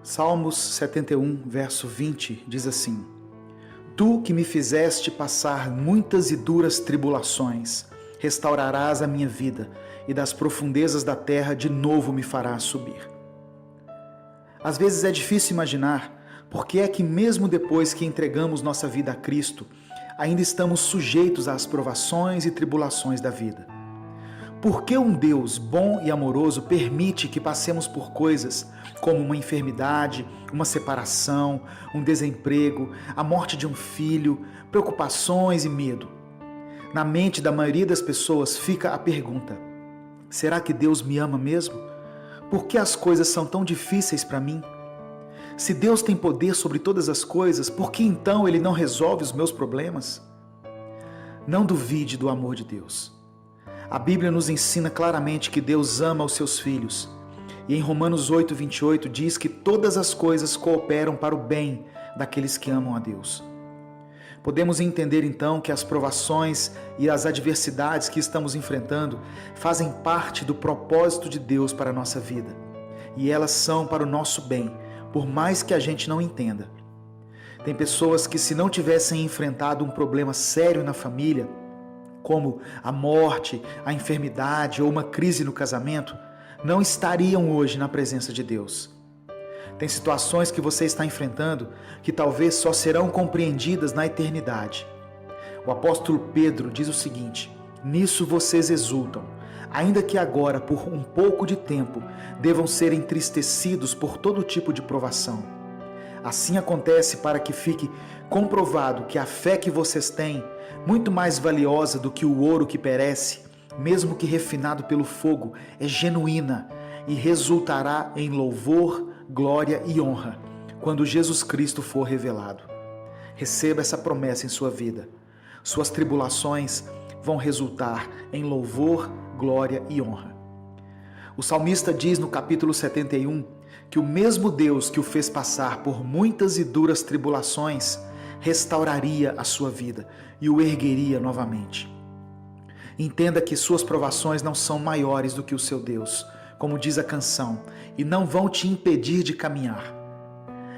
Salmos 71, verso 20, diz assim: Tu que me fizeste passar muitas e duras tribulações, restaurarás a minha vida, e das profundezas da terra de novo me farás subir. Às vezes é difícil imaginar por que é que mesmo depois que entregamos nossa vida a Cristo, ainda estamos sujeitos às provações e tribulações da vida. Por que um Deus bom e amoroso permite que passemos por coisas como uma enfermidade, uma separação, um desemprego, a morte de um filho, preocupações e medo? Na mente da maioria das pessoas fica a pergunta: será que Deus me ama mesmo? Por que as coisas são tão difíceis para mim? Se Deus tem poder sobre todas as coisas, por que então Ele não resolve os meus problemas? Não duvide do amor de Deus. A Bíblia nos ensina claramente que Deus ama os seus filhos. E em Romanos 8, 28 diz que todas as coisas cooperam para o bem daqueles que amam a Deus. Podemos entender então que as provações e as adversidades que estamos enfrentando fazem parte do propósito de Deus para a nossa vida. E elas são para o nosso bem, por mais que a gente não entenda. Tem pessoas que, se não tivessem enfrentado um problema sério na família, como a morte, a enfermidade ou uma crise no casamento, não estariam hoje na presença de Deus. Tem situações que você está enfrentando que talvez só serão compreendidas na eternidade. O apóstolo Pedro diz o seguinte: nisso vocês exultam, ainda que agora, por um pouco de tempo, devam ser entristecidos por todo tipo de provação. Assim acontece para que fique comprovado que a fé que vocês têm, muito mais valiosa do que o ouro que perece, mesmo que refinado pelo fogo, é genuína e resultará em louvor, glória e honra, quando Jesus Cristo for revelado. Receba essa promessa em sua vida. Suas tribulações vão resultar em louvor, glória e honra. O salmista diz no capítulo 71 que o mesmo Deus que o fez passar por muitas e duras tribulações restauraria a sua vida e o ergueria novamente. Entenda que suas provações não são maiores do que o seu Deus, como diz a canção, e não vão te impedir de caminhar.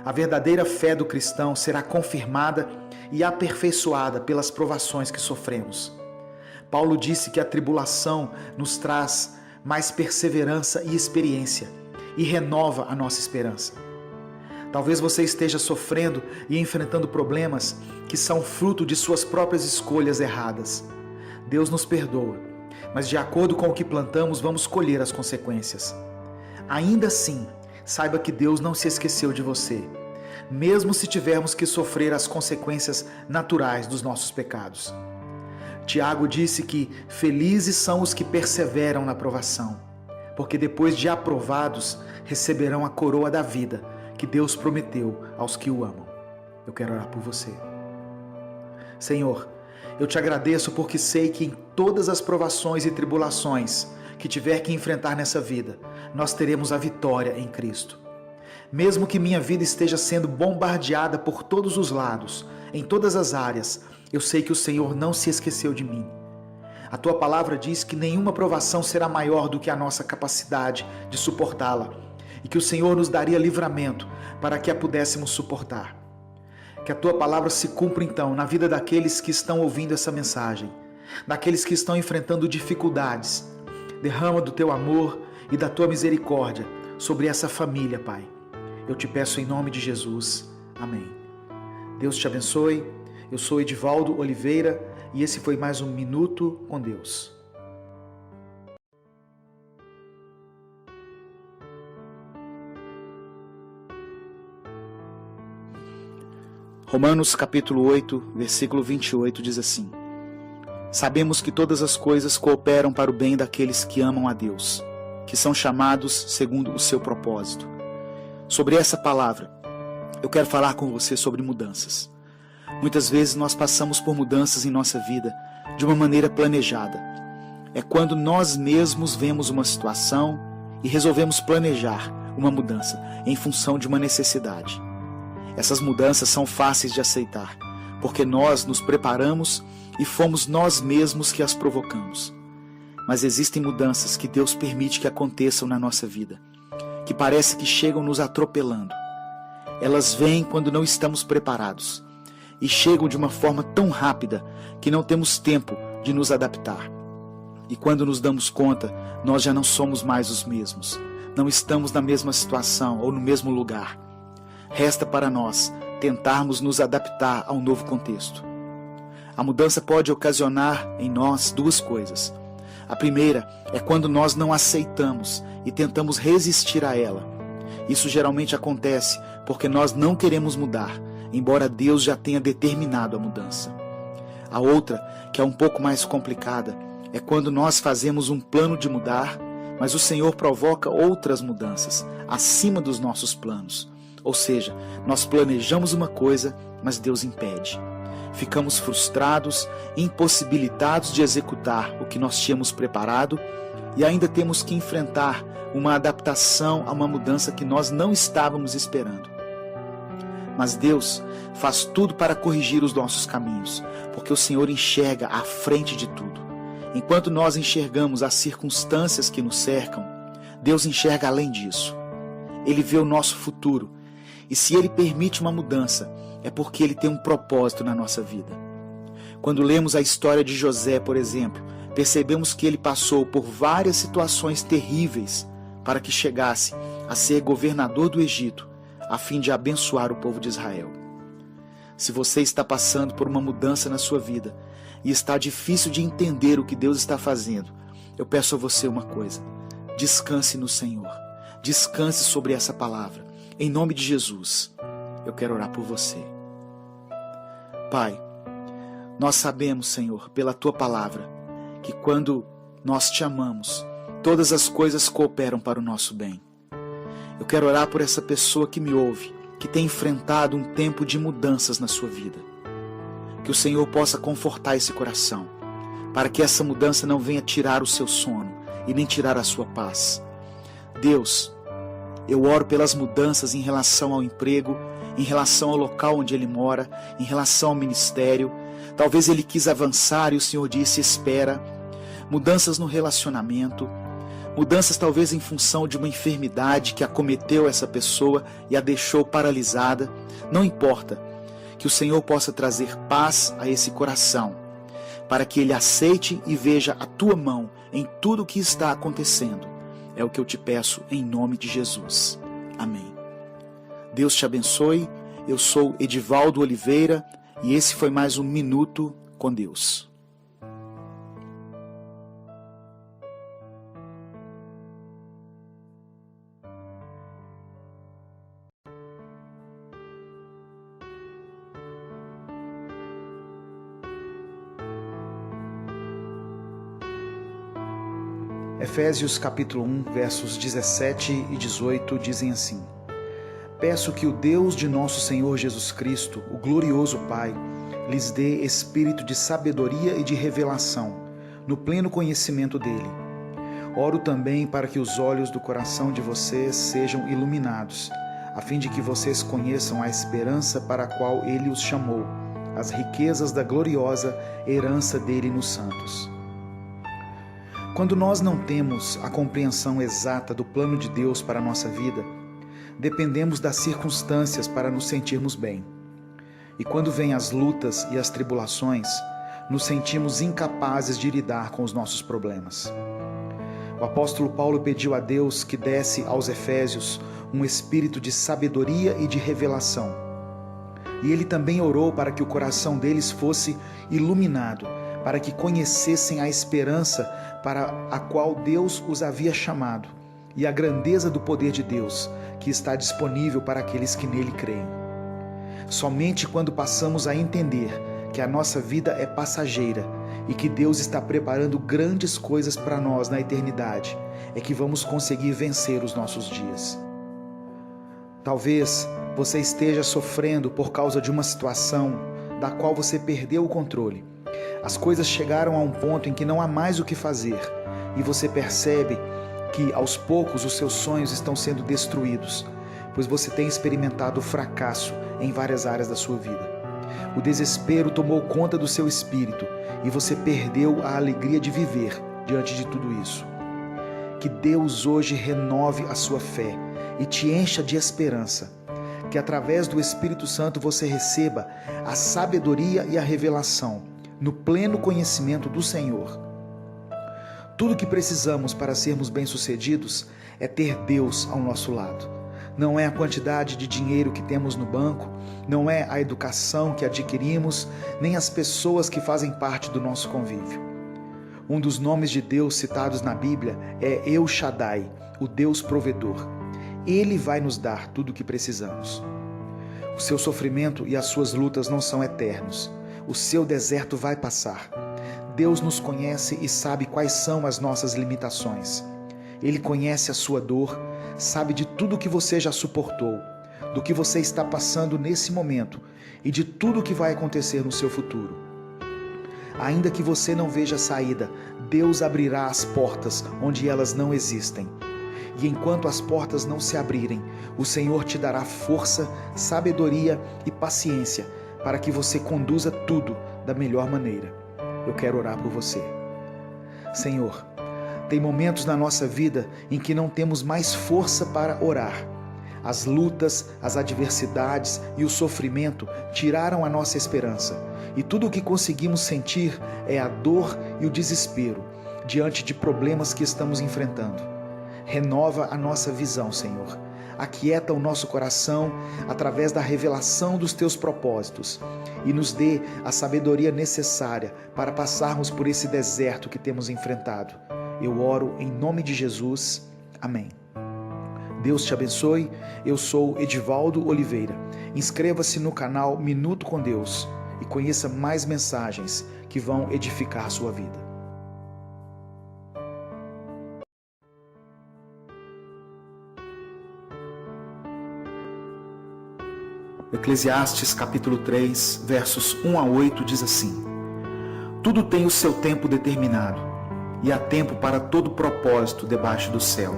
A verdadeira fé do cristão será confirmada e aperfeiçoada pelas provações que sofremos. Paulo disse que a tribulação nos traz mais perseverança e experiência e renova a nossa esperança. Talvez você esteja sofrendo e enfrentando problemas que são fruto de suas próprias escolhas erradas. Deus nos perdoa, mas de acordo com o que plantamos, vamos colher as consequências. Ainda assim, saiba que Deus não se esqueceu de você, mesmo se tivermos que sofrer as consequências naturais dos nossos pecados. Tiago disse que felizes são os que perseveram na provação, porque depois de aprovados, receberão a coroa da vida que Deus prometeu aos que o amam. Eu quero orar por você. Senhor, eu te agradeço porque sei que em todas as provações e tribulações que tiver que enfrentar nessa vida, nós teremos a vitória em Cristo. Mesmo que minha vida esteja sendo bombardeada por todos os lados, em todas as áreas, eu sei que o Senhor não se esqueceu de mim. A tua palavra diz que nenhuma provação será maior do que a nossa capacidade de suportá-la e que o Senhor nos daria livramento para que a pudéssemos suportar. Que a tua palavra se cumpra então na vida daqueles que estão ouvindo essa mensagem, daqueles que estão enfrentando dificuldades. Derrama do teu amor e da tua misericórdia sobre essa família, Pai. Eu te peço em nome de Jesus. Amém. Deus te abençoe. Eu sou Edivaldo Oliveira e esse foi mais um Minuto com Deus. Romanos capítulo 8, versículo 28 diz assim: Sabemos que todas as coisas cooperam para o bem daqueles que amam a Deus, que são chamados segundo o seu propósito. Sobre essa palavra, eu quero falar com você sobre mudanças. Muitas vezes nós passamos por mudanças em nossa vida de uma maneira planejada. É quando nós mesmos vemos uma situação e resolvemos planejar uma mudança em função de uma necessidade. Essas mudanças são fáceis de aceitar, porque nós nos preparamos e fomos nós mesmos que as provocamos. Mas existem mudanças que Deus permite que aconteçam na nossa vida, que parece que chegam nos atropelando. Elas vêm quando não estamos preparados e chegam de uma forma tão rápida que não temos tempo de nos adaptar. E quando nos damos conta, nós já não somos mais os mesmos. Não estamos na mesma situação ou no mesmo lugar. Resta para nós tentarmos nos adaptar a um novo contexto. A mudança pode ocasionar em nós duas coisas. A primeira é quando nós não aceitamos e tentamos resistir a ela. Isso geralmente acontece porque nós não queremos mudar, embora Deus já tenha determinado a mudança. A outra, que é um pouco mais complicada, é quando nós fazemos um plano de mudar, mas o Senhor provoca outras mudanças acima dos nossos planos. Ou seja, nós planejamos uma coisa, mas Deus impede. Ficamos frustrados, impossibilitados de executar o que nós tínhamos preparado e ainda temos que enfrentar uma adaptação a uma mudança que nós não estávamos esperando. Mas Deus faz tudo para corrigir os nossos caminhos, porque o Senhor enxerga à frente de tudo. Enquanto nós enxergamos as circunstâncias que nos cercam, Deus enxerga além disso. Ele vê o nosso futuro, e se Ele permite uma mudança, é porque Ele tem um propósito na nossa vida. Quando lemos a história de José, por exemplo, percebemos que ele passou por várias situações terríveis para que chegasse a ser governador do Egito, a fim de abençoar o povo de Israel. Se você está passando por uma mudança na sua vida e está difícil de entender o que Deus está fazendo, eu peço a você uma coisa: descanse no Senhor, descanse sobre essa palavra. Em nome de Jesus, eu quero orar por você. Pai, nós sabemos, Senhor, pela Tua palavra, que quando nós Te amamos, todas as coisas cooperam para o nosso bem. Eu quero orar por essa pessoa que me ouve, que tem enfrentado um tempo de mudanças na sua vida. Que o Senhor possa confortar esse coração, para que essa mudança não venha tirar o seu sono e nem tirar a sua paz. Deus, eu oro pelas mudanças em relação ao emprego, em relação ao local onde ele mora, em relação ao ministério. Talvez ele quis avançar e o Senhor disse: espera. Mudanças no relacionamento, mudanças talvez em função de uma enfermidade que acometeu essa pessoa e a deixou paralisada. Não importa, que o Senhor possa trazer paz a esse coração, para que ele aceite e veja a Tua mão em tudo o que está acontecendo. É o que eu te peço em nome de Jesus. Amém. Deus te abençoe. Eu sou Edivaldo Oliveira e esse foi mais um Minuto com Deus. Efésios capítulo 1, versos 17 e 18 dizem assim: Peço que o Deus de nosso Senhor Jesus Cristo, o glorioso Pai, lhes dê espírito de sabedoria e de revelação, no pleno conhecimento dele. Oro também para que os olhos do coração de vocês sejam iluminados, a fim de que vocês conheçam a esperança para a qual ele os chamou, as riquezas da gloriosa herança dele nos santos. Quando nós não temos a compreensão exata do plano de Deus para a nossa vida, dependemos das circunstâncias para nos sentirmos bem. E quando vêm as lutas e as tribulações, nos sentimos incapazes de lidar com os nossos problemas. O apóstolo Paulo pediu a Deus que desse aos Efésios um espírito de sabedoria e de revelação. E ele também orou para que o coração deles fosse iluminado, para que conhecessem a esperança para a qual Deus os havia chamado e a grandeza do poder de Deus, que está disponível para aqueles que nele creem. Somente quando passamos a entender que a nossa vida é passageira e que Deus está preparando grandes coisas para nós na eternidade, é que vamos conseguir vencer os nossos dias. Talvez você esteja sofrendo por causa de uma situação da qual você perdeu o controle. As coisas chegaram a um ponto em que não há mais o que fazer e você percebe que aos poucos os seus sonhos estão sendo destruídos, pois você tem experimentado o fracasso em várias áreas da sua vida. O desespero tomou conta do seu espírito e você perdeu a alegria de viver diante de tudo isso. Que Deus hoje renove a sua fé e te encha de esperança. que através do Espírito Santo você receba a sabedoria e a revelação no pleno conhecimento do Senhor. Tudo que precisamos para sermos bem-sucedidos é ter Deus ao nosso lado. Não é a quantidade de dinheiro que temos no banco, não é a educação que adquirimos, nem as pessoas que fazem parte do nosso convívio. Um dos nomes de Deus citados na Bíblia é El Shaddai, o Deus provedor. Ele vai nos dar tudo o que precisamos. O seu sofrimento e as suas lutas não são eternos. O seu deserto vai passar. Deus nos conhece e sabe quais são as nossas limitações. Ele conhece a sua dor, sabe de tudo que você já suportou, do que você está passando nesse momento e de tudo que vai acontecer no seu futuro. Ainda que você não veja saída, Deus abrirá as portas onde elas não existem. E enquanto as portas não se abrirem, o Senhor te dará força, sabedoria e paciência para que você conduza tudo da melhor maneira. Eu quero orar por você. Senhor, tem momentos na nossa vida em que não temos mais força para orar. As lutas, as adversidades e o sofrimento tiraram a nossa esperança. E tudo o que conseguimos sentir é a dor e o desespero diante de problemas que estamos enfrentando. Renova a nossa visão, Senhor. Aquieta o nosso coração através da revelação dos teus propósitos e nos dê a sabedoria necessária para passarmos por esse deserto que temos enfrentado. Eu oro em nome de Jesus. Amém. Deus te abençoe. Eu sou Edivaldo Oliveira. Inscreva-se no canal Minuto com Deus e conheça mais mensagens que vão edificar sua vida. Eclesiastes capítulo 3, versos 1 a 8 diz assim: Tudo tem o seu tempo determinado, e há tempo para todo propósito debaixo do céu.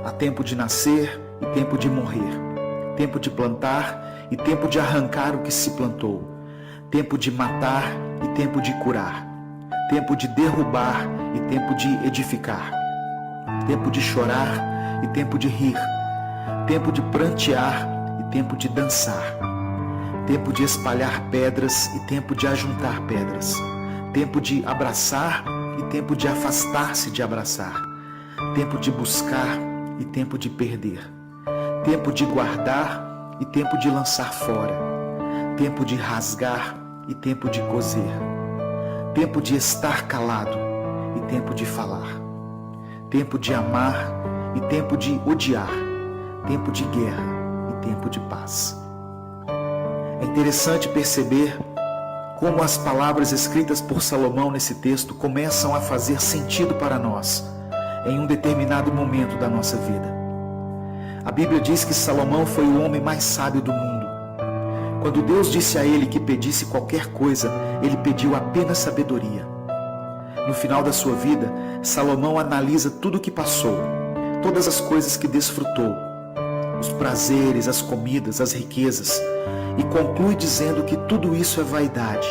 Há tempo de nascer e tempo de morrer, tempo de plantar e tempo de arrancar o que se plantou, tempo de matar e tempo de curar, tempo de derrubar e tempo de edificar, tempo de chorar e tempo de rir, tempo de prantear e tempo de dançar, tempo de espalhar pedras e tempo de ajuntar pedras, tempo de abraçar e tempo de afastar-se de abraçar, tempo de buscar e tempo de perder, tempo de guardar e tempo de lançar fora, tempo de rasgar e tempo de coser, tempo de estar calado e tempo de falar, tempo de amar e tempo de odiar, tempo de guerra e tempo de paz. É interessante perceber como as palavras escritas por Salomão nesse texto começam a fazer sentido para nós em um determinado momento da nossa vida. A Bíblia diz que Salomão foi o homem mais sábio do mundo. Quando Deus disse a ele que pedisse qualquer coisa, ele pediu apenas sabedoria. No final da sua vida, Salomão analisa tudo o que passou, todas as coisas que desfrutou, os prazeres, as comidas, as riquezas, e conclui dizendo que tudo isso é vaidade,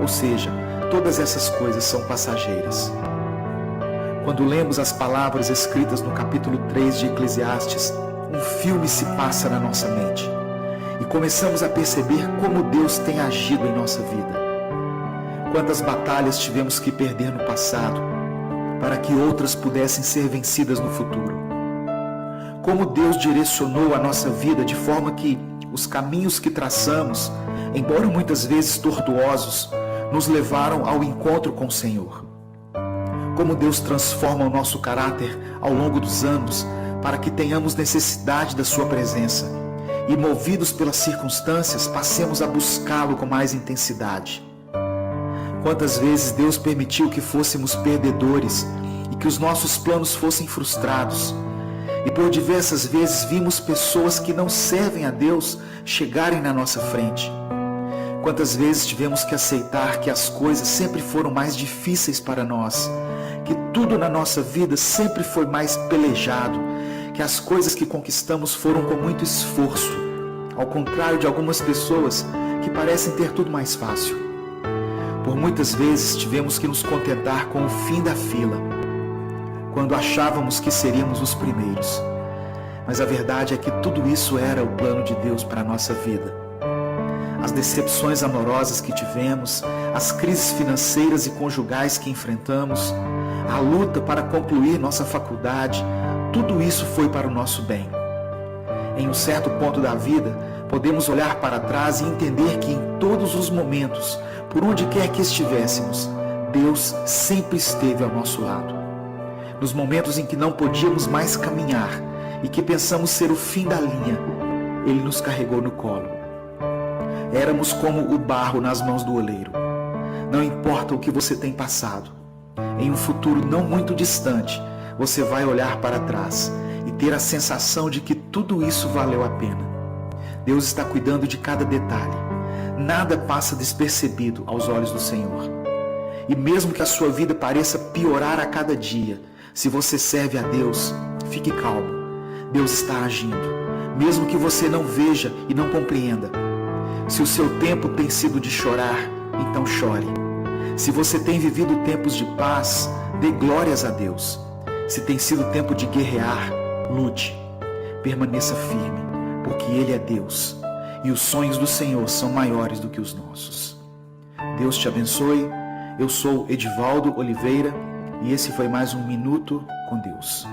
ou seja, todas essas coisas são passageiras. Quando lemos as palavras escritas no capítulo 3 de Eclesiastes, um filme se passa na nossa mente e começamos a perceber como Deus tem agido em nossa vida. Quantas batalhas tivemos que perder no passado para que outras pudessem ser vencidas no futuro. Como Deus direcionou a nossa vida de forma que os caminhos que traçamos, embora muitas vezes tortuosos, nos levaram ao encontro com o Senhor. Como Deus transforma o nosso caráter ao longo dos anos para que tenhamos necessidade da sua presença e, movidos pelas circunstâncias, passemos a buscá-lo com mais intensidade. Quantas vezes Deus permitiu que fôssemos perdedores e que os nossos planos fossem frustrados, e por diversas vezes vimos pessoas que não servem a Deus chegarem na nossa frente. Quantas vezes tivemos que aceitar que as coisas sempre foram mais difíceis para nós, que tudo na nossa vida sempre foi mais pelejado, que as coisas que conquistamos foram com muito esforço, ao contrário de algumas pessoas que parecem ter tudo mais fácil. Por muitas vezes tivemos que nos contentar com o fim da fila, quando achávamos que seríamos os primeiros. Mas a verdade é que tudo isso era o plano de Deus para a nossa vida. As decepções amorosas que tivemos, as crises financeiras e conjugais que enfrentamos, a luta para concluir nossa faculdade, tudo isso foi para o nosso bem. Em um certo ponto da vida, podemos olhar para trás e entender que em todos os momentos, por onde quer que estivéssemos, Deus sempre esteve ao nosso lado. Nos momentos em que não podíamos mais caminhar e que pensamos ser o fim da linha, Ele nos carregou no colo. Éramos como o barro nas mãos do oleiro. Não importa o que você tem passado, em um futuro não muito distante, você vai olhar para trás e ter a sensação de que tudo isso valeu a pena. Deus está cuidando de cada detalhe. Nada passa despercebido aos olhos do Senhor. E mesmo que a sua vida pareça piorar a cada dia, se você serve a Deus, fique calmo. Deus está agindo, mesmo que você não veja e não compreenda. Se o seu tempo tem sido de chorar, então chore. Se você tem vivido tempos de paz, dê glórias a Deus. Se tem sido tempo de guerrear, lute. Permaneça firme, porque Ele é Deus e os sonhos do Senhor são maiores do que os nossos. Deus te abençoe. Eu sou Edivaldo Oliveira e esse foi mais um Minuto com Deus.